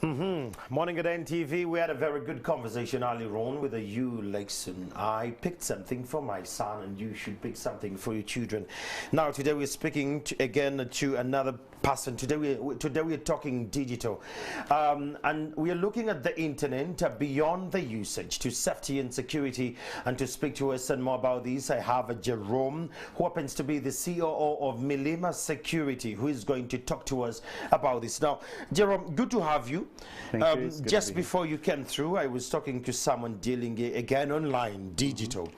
Morning at NTV. We had a very good conversation earlier on with you, Lexon. I picked something for my son, and you should pick something for your children. Now, today we're speaking again to another person. Today we're talking digital, and we are looking at the internet beyond the usage to safety and security. And to speak to us and more about this, I have Jerome, who happens to be the COO of Milima Security, who is going to talk to us about this. Now, Jerome, good to have you. Just before you came through, I was talking to someone dealing again online, digital.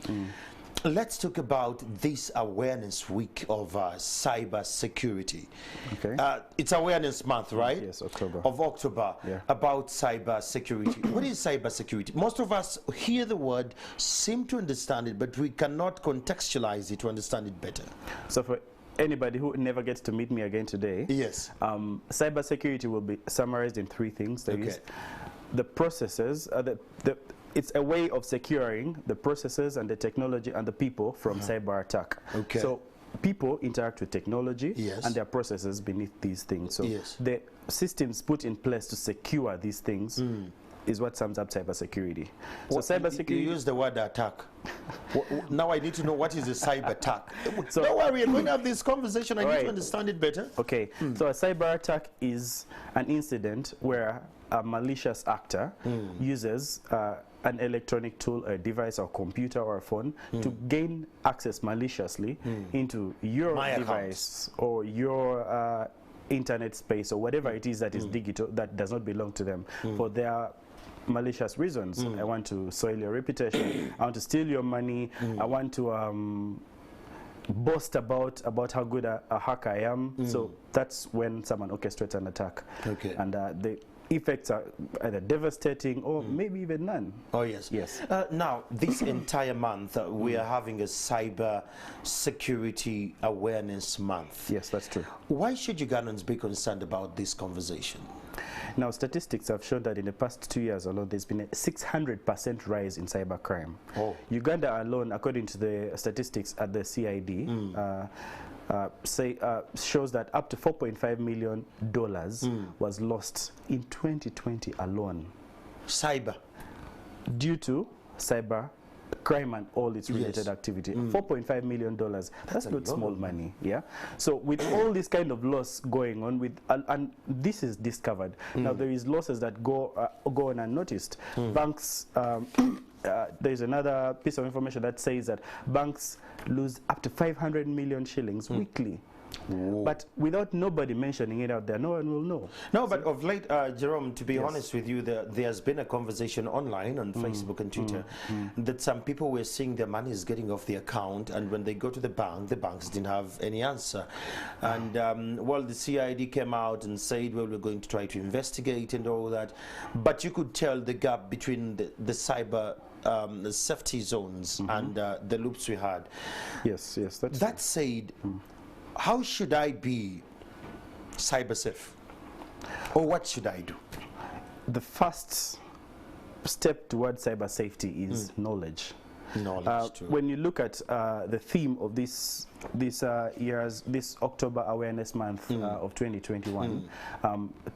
Let's talk about this awareness week of cyber security. Okay. It's awareness month, right? Yes, October. Of October, yeah. About cyber security. What is cyber security? Most of us hear the word, seem to understand it, but we cannot contextualize it to understand it better. So for anybody who never gets to meet me again today, yes, cyber security will be summarized in three things. There is the processes, it's a way of securing the processes and the technology and the people from cyber attack. Okay. So people interact with technology, yes, and their processes beneath these things. So yes, the systems put in place to secure these things is what sums up cybersecurity. So cybersecurity. You use the word attack. Now I need to know what is a cyber attack. So don't worry, I'm going to have this conversation. I need to understand it better. Okay. So a cyber attack is an incident where a malicious actor uses an electronic tool, a device, or computer, or a phone to gain access maliciously into your device or your internet space or whatever it is that is digital that does not belong to them for their malicious reasons. I want to soil your reputation. I want to steal your money. I want to boast about how good a hacker I am. So that's when someone orchestrates an attack. Okay. And the effects are either devastating or maybe even none. Oh yes. Yes. Now this entire month we are having a cyber security awareness month. Yes, that's true. Why should Ugandans be concerned about this conversation? Now, statistics have shown that in the past 2 years alone, there's been a 600% rise in cybercrime. Uganda alone, according to the statistics at the CID, shows that up to $4.5 million was lost in 2020 alone. Cyber. Due to cyber crime and all its related activity. $4.5 million. That's not small money. Yeah. So with all this kind of loss going on, with and this is discovered. Now there is losses that go on unnoticed. Banks. There is another piece of information that says that banks lose up to 500 million shillings weekly. But without nobody mentioning it out there, no one will know. No, but of late, Jerome, to be honest with you, there's been a conversation online on Facebook and Twitter that some people were seeing their money is getting off the account, and when they go to the banks didn't have any answer. And well, the CID came out and said, well, we're going to try to investigate and all that. But you could tell the gap between the cyber the safety zones and the loops we had. Yes, yes. That said, how should I be cyber safe? Or what should I do? The first step towards cyber safety is knowledge. When you look at the theme of this October Awareness Month of 2021,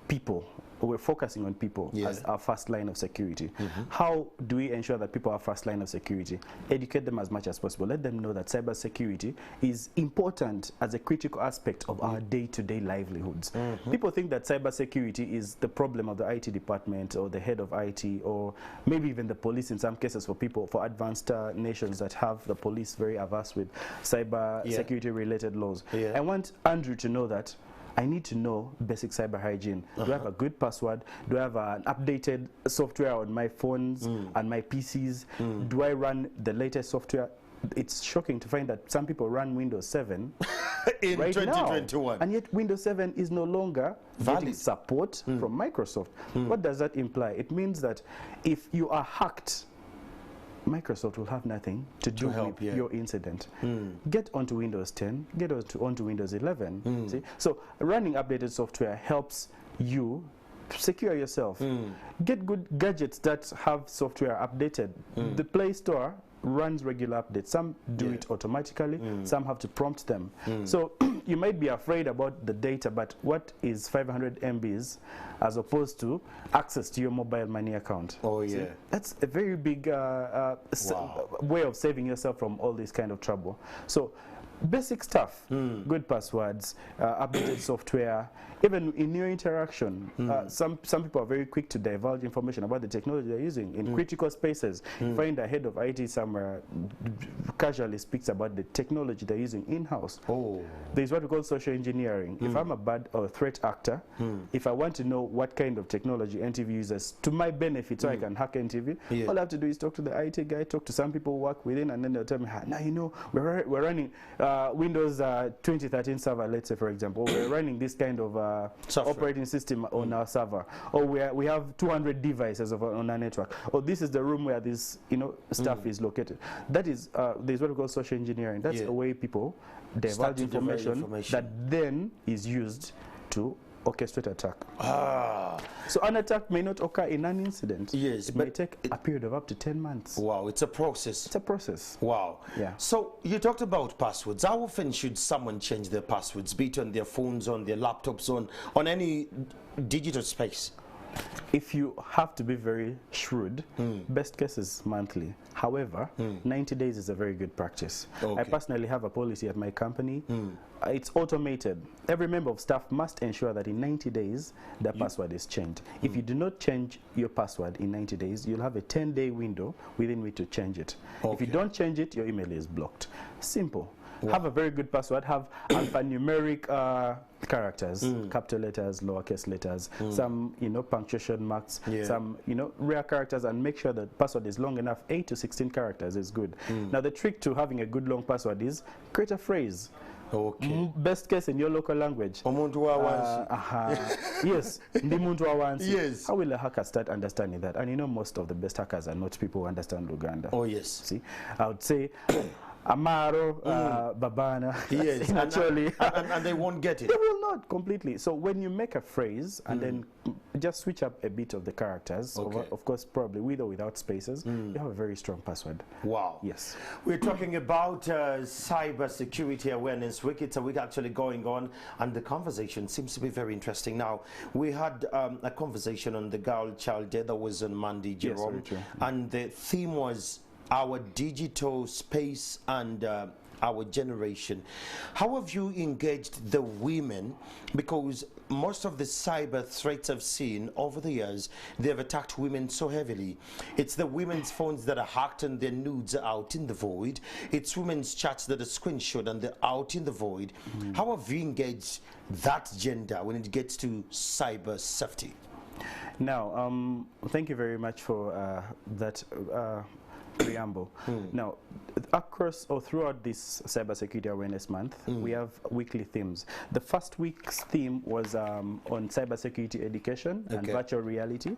people. We're focusing on people as our first line of security. How do we ensure that people are first line of security? Educate them as much as possible. Let them know that cyber security is important as a critical aspect of our day-to-day livelihoods. People think that cyber security is the problem of the IT department or the head of IT or maybe even the police in some cases for advanced nations that have the police very averse with cyber security related laws. I want Andrew to know that I need to know basic cyber hygiene. Do I have a good password? Do I have an updated software on my phones and my PCs? Do I run the latest software? It's shocking to find that some people run Windows 7 in right 2021. Now, and yet Windows 7 is no longer getting support from Microsoft. What does that imply? It means that if you are hacked, Microsoft will have nothing to do with your incident. Get onto Windows 10, get onto Windows 11. See? So running updated software helps you secure yourself. Get good gadgets that have software updated. The Play Store runs regular updates. Some do it automatically, some have to prompt them. So you might be afraid about the data, but what is 500 MBs as opposed to access to your mobile money account? Oh, yeah. See? That's a very big way of saving yourself from all this kind of trouble. So basic stuff, good passwords, updated software, even in your interaction. Some people are very quick to divulge information about the technology they're using in critical spaces. You find a head of IT somewhere casually speaks about the technology they're using in-house. Oh. There's what we call social engineering. If I'm a bad or threat actor, if I want to know what kind of technology NTV uses to my benefit so I can hack NTV, all I have to do is talk to the IT guy, talk to some people who work within, and then they'll tell me, now you know, we're running Windows 2013 server, let's say, for example. We're running this kind of operating system on our server, or we have 200 devices on our network, or this is the room where this stuff is located. That is there's what we call social engineering. That's a way people divulge information that then is used to orchestrate attack. So an attack may not occur in an incident. Yes, it may take a period of up to 10 months. Wow, it's a process. It's a process. Wow. Yeah. So you talked about passwords. How often should someone change their passwords, be it on their phones, on their laptops, on any digital space? If you have to be very shrewd, best case is monthly. However, 90 days is a very good practice. Okay. I personally have a policy at my company. It's automated. Every member of staff must ensure that in 90 days, their password is changed. If you do not change your password in 90 days, you'll have a 10-day window within which to change it. Okay. If you don't change it, your email is blocked. Simple. Wow. Have a very good password. Have alphanumeric characters, capital letters, lowercase letters, some punctuation marks, some rare characters, and make sure that password is long enough. 8 to 16 characters is good. Now the trick to having a good long password is create a phrase. Okay. Best case in your local language. Yes. Yes. How will a hacker start understanding that? And most of the best hackers are not people who understand Luganda. Oh yes. See, I would say Amaro, Babana. Yes, actually, and they won't get it. They will not completely. So when you make a phrase and then just switch up a bit of the characters, of course, probably with or without spaces, you have a very strong password. Wow. Yes. We're talking about Cyber Security Awareness Week. It's a week actually going on, and the conversation seems to be very interesting. Now, we had a conversation on the girl child day that was on Monday, Jerome, and the theme was our digital space and our generation. How have you engaged the women? Because most of the cyber threats I've seen over the years, they've attacked women so heavily. It's the women's phones that are hacked and their nudes are out in the void. It's women's chats that are screenshot and they're out in the void. How have you engaged that gender when it gets to cyber safety? Now, thank you very much for that preamble. Now, across or throughout this Cybersecurity Awareness Month, we have weekly themes. The first week's theme was on cybersecurity education and virtual reality.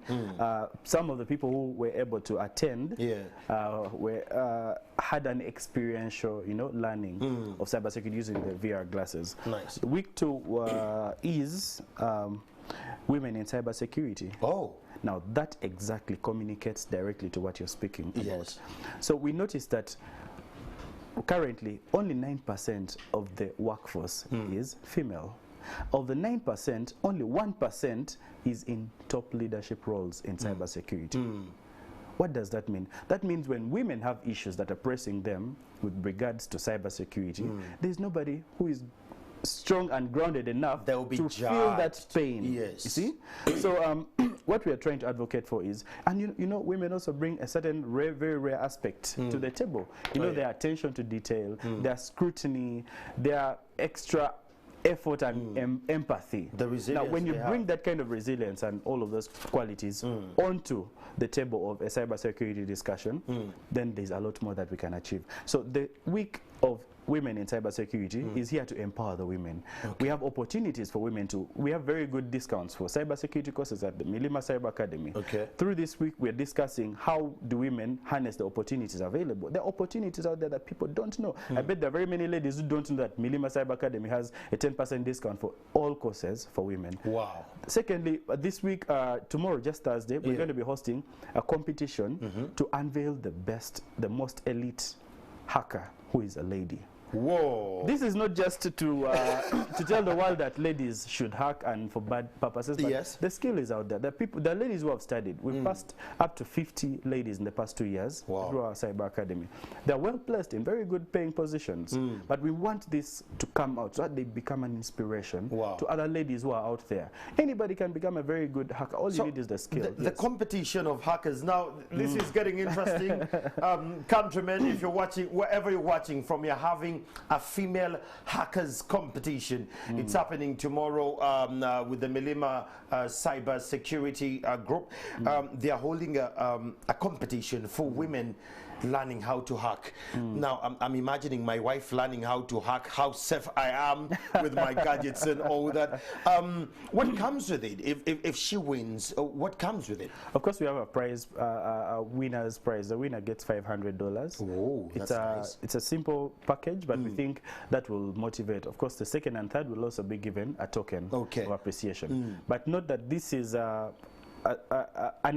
Some of the people who were able to attend had an experiential, learning of cybersecurity using the VR glasses. Nice. Week 2 is women in cybersecurity. Oh. Now, that exactly communicates directly to what you're speaking about. Yes. So we noticed that currently only 9% of the workforce is female. Of the 9%, only 1% is in top leadership roles in cybersecurity. What does that mean? That means when women have issues that are pressing them with regards to cybersecurity, there's nobody who is strong and grounded enough to feel that pain. Yes. You see? So what we are trying to advocate for is, and women also bring a certain very rare aspect to the table. Their attention to detail, their scrutiny, their extra effort and empathy. The resilience. Now, when you bring that kind of resilience and all of those qualities onto the table of a cybersecurity discussion, then there's a lot more that we can achieve. So the week of women in cybersecurity is here to empower the women. We have opportunities for women we have very good discounts for cybersecurity courses at the Milima Cyber Academy. Through this week, we're discussing how do women harness the opportunities available. There are opportunities out there that people don't know. I bet there are very many ladies who don't know that Milima Cyber Academy has a 10% discount for all courses for women. Wow. Secondly, this week, tomorrow, just Thursday, we're going to be hosting a competition to unveil the most elite hacker who is a lady. Whoa. This is not just to tell the world that ladies should hack and for bad purposes, but yes, the skill is out there. The are ladies who have studied. We've passed up to 50 ladies in the past 2 years through our cyber academy. They're well placed in very good paying positions, but we want this to come out so that they become an inspiration to other ladies who are out there. Anybody can become a very good hacker. All you need is the skill. The competition of hackers. Now, this is getting interesting. Countrymen, if you're watching, wherever you're watching from, you're having a female hackers competition. It's happening tomorrow with the Milima Cyber Security Group. They are holding a competition for women learning how to hack. Now, I'm imagining my wife learning how to hack, how safe I am with my gadgets and all that. What comes with it? If she wins, what comes with it? Of course, we have a prize, a winner's prize. The winner gets $500. Oh, that's nice. It's a simple package, but we think that will motivate. Of course, the second and third will also be given a token of appreciation. But note that this is an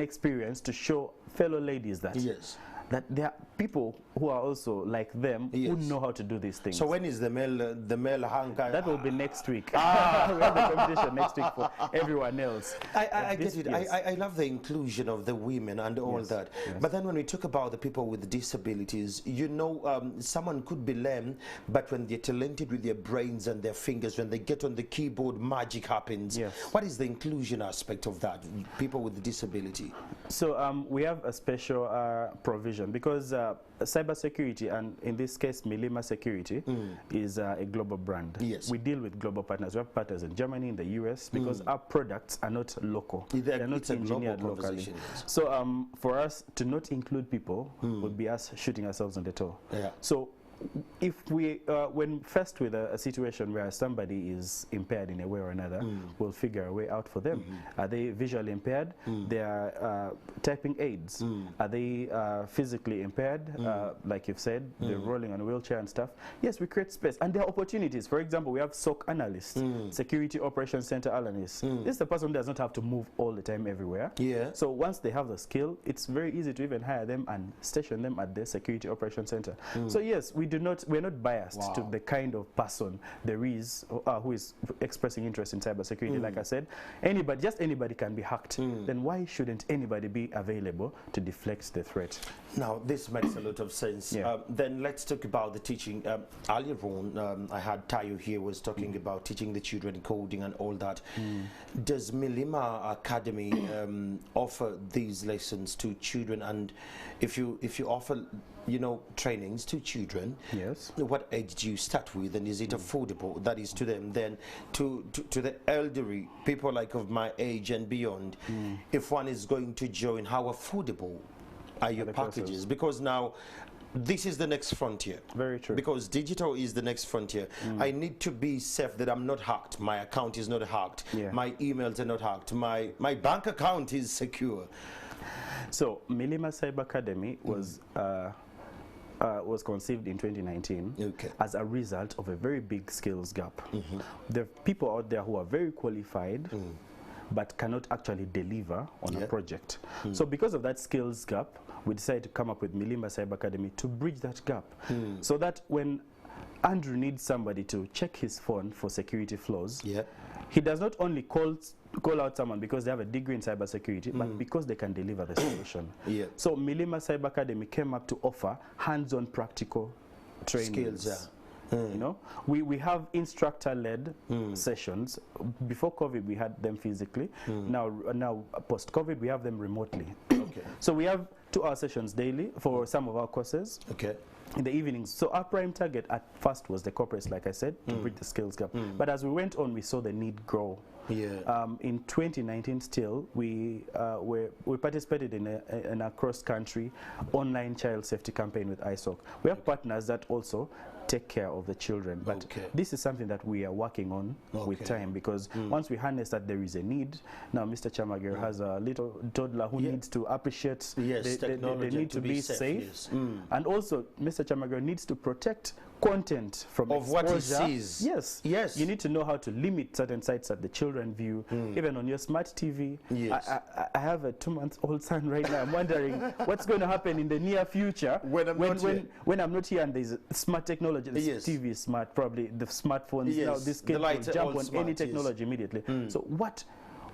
experience to show fellow ladies that that there are people who are also like them who know how to do these things. So when is the male hacker? That will be next week. We have the competition next week for everyone else. I get it. I love the inclusion of the women and all that. But then when we talk about the people with disabilities, you know, someone could be lame, but when they're talented with their brains and their fingers, when they get on the keyboard, magic happens. What is the inclusion aspect of that, people with disability? So we have a special provision because cybersecurity, and in this case Milima Security, is a global brand. We deal with global partners. We have partners in Germany, in the US, because our products are not local. They're not engineered locally. So for us to not include people would be us shooting ourselves in the toe. So if we, when faced with a situation where somebody is impaired in a way or another, we'll figure a way out for them. Are they visually impaired? They are typing aids. Are they physically impaired? Like you've said, they're rolling on a wheelchair and stuff. Yes, we create space. And there are opportunities. For example, we have SOC analysts, Security Operations Center analysts. This is the person who does not have to move all the time everywhere. So once they have the skill, it's very easy to even hire them and station them at the Security Operations Center. So yes, we're not biased to the kind of person there is who is expressing interest in cybersecurity. Like I said, just anybody can be hacked. Then why shouldn't anybody be available to deflect the threat? Now, this makes a lot of sense. Then let's talk about the teaching. Earlier on, I had Tayo here was talking about teaching the children coding and all that. Does Milima Academy offer these lessons to children? And if you offer, you know, trainings to children, what age do you start with, and is it affordable? That is to them. Then to the elderly people like of my age and beyond, if one is going to join, how affordable are your packages? Because now this is the next frontier. Very true. Because digital is the next frontier. I need to be safe that I'm not hacked. My account is not hacked. My emails are not hacked. My bank account is secure. So Milima Cyber Academy was conceived in 2019 as a result of a very big skills gap. There are people out there who are very qualified but cannot actually deliver on a project. So because of that skills gap, we decided to come up with Milima Cyber Academy to bridge that gap. So that when Andrew needs somebody to check his phone for security flaws, he does not only call out someone because they have a degree in cybersecurity, but because they can deliver the solution. So Milima Cyber Academy came up to offer hands-on practical training. Skills, you know, we have instructor-led sessions. Before COVID, we had them physically. Now post-COVID, we have them remotely. So we have 2-hour sessions daily for some of our courses. In the evenings. So our prime target at first was the corporates, like I said, to bridge the skills gap. But as we went on, we saw the need grow. In 2019 still, we participated in a cross-country online child safety campaign with ISOC. We have partners that also take care of the children, but this is something that we are working on with time, because once we harness that there is a need. Now Mr. Chamagero has a little toddler who needs to appreciate they need to be safe. And also Mr. Chamagero needs to protect content from of exposure. what he sees. Yes. Yes. You need to know how to limit certain sites that the children view, even on your smart TV. Yes. I have a 2-month-old son right now. I'm wondering what's going to happen in the near future when I'm not here and there's smart technology. The TV is smart, probably the smartphones. Yes. Now this kid will jump on any technology immediately. So what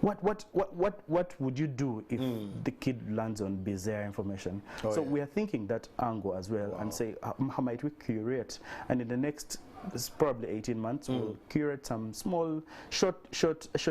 would you do if the kid lands on bizarre information? We are thinking that angle as well, and say how might we curate, and in the next probably 18 months we'll curate some small short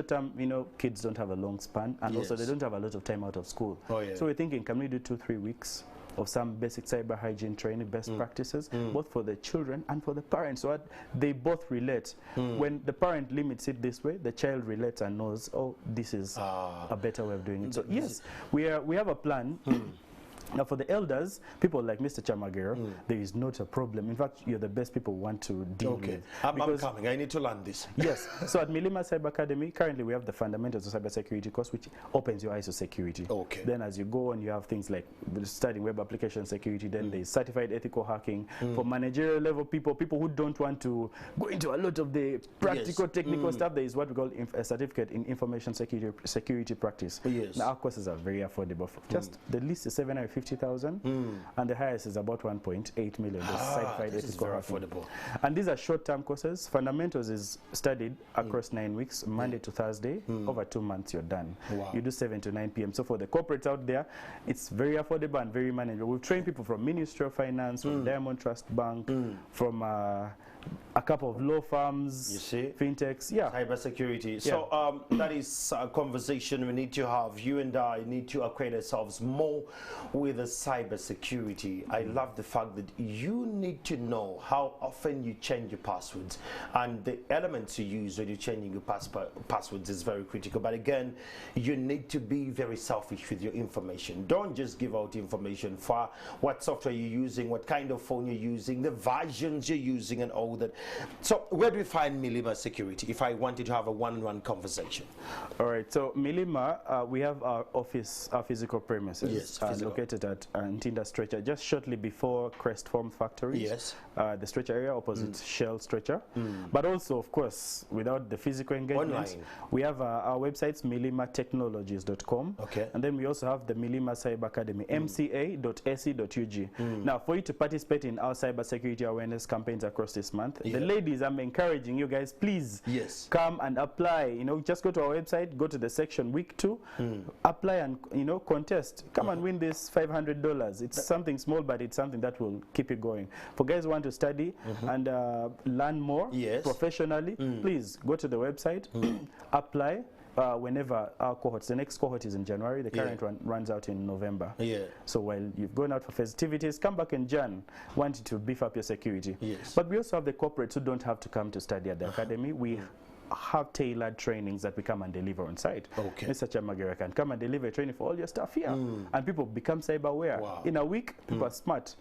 term. Kids don't have a long span, and also they don't have a lot of time out of school. So we're thinking, can we do 2-3 weeks of some basic cyber hygiene training, best practices, both for the children and for the parents, so that they both relate. When the parent limits it this way, the child relates and knows, oh, this is a better way of doing it. So yes, we have a plan. Now, for the elders, people like Mr. Chamagero, there is not a problem. In fact, you're the best people want to deal with. I'm coming. I need to learn this. Yes. So at Milima Cyber Academy, currently we have the fundamentals of cybersecurity course, which opens your eyes to security. Then as you go on, you have things like studying web application security. Then there's certified ethical hacking for managerial level people who don't want to go into a lot of the practical, technical stuff. There is what we call a certificate in information security practice. Now, our courses are very affordable. Just the least is 750,000, and the highest is about 1.8 million. This is very affordable. And these are short-term courses. Fundamentals is studied across 9 weeks, Monday to Thursday. Over 2 months, you're done. You do 7 to 9 p.m. So for the corporates out there, it's very affordable and very manageable. We've trained people from Ministry of Finance, from Diamond Trust Bank, from a couple of law firms, fintechs, cybersecurity. So that is a conversation we need to have. You and I need to acquaint ourselves more with the cybersecurity. I love the fact that you need to know how often you change your passwords, and the elements you use when you're changing your passwords is very critical. But again, you need to be very selfish with your information. Don't just give out information for what software you're using, what kind of phone you're using, the versions you're using, and all that. So where do we find Milima Security if I wanted to have a one-on-one conversation? All right, so Milima, we have our office, our physical premises, located at Ntinda Stretcher, just shortly before Crest Form Factories. The stretcher area opposite Shell Stretcher. But also, of course, without the physical engagement, online, we have our websites, milimatechnologies.com. And then we also have the Milima Cyber Academy, mca.ac.ug. Now, for you to participate in our cybersecurity awareness campaigns across this month, the ladies, I'm encouraging you guys, please come and apply. Just go to our website, go to the section week 2, apply and contest. Come and win this $500. It's something small, but it's something that will keep you going. For guys who want to study and learn more professionally, please go to the website, apply. Whenever our cohorts, the next cohort is in January, the current one runs out in November. So while you've gone out for festivities, come back in Jan, wanting to beef up your security. But we also have the corporates who don't have to come to study at the academy. We have tailored trainings that we come and deliver on site. Mr. Chamagera can come and deliver a training for all your staff here, and people become cyber aware. In a week, people are smart.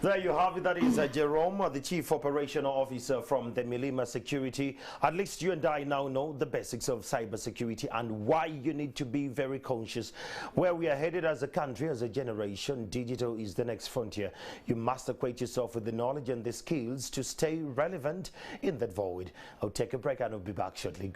There you have it. That is Jerome, the Chief Operational Officer from the Milima Security. At least you and I now know the basics of cybersecurity and why you need to be very conscious. Where we are headed as a country, as a generation, digital is the next frontier. You must acquaint yourself with the knowledge and the skills to stay relevant in that void. I'll take a break and I'll be back shortly.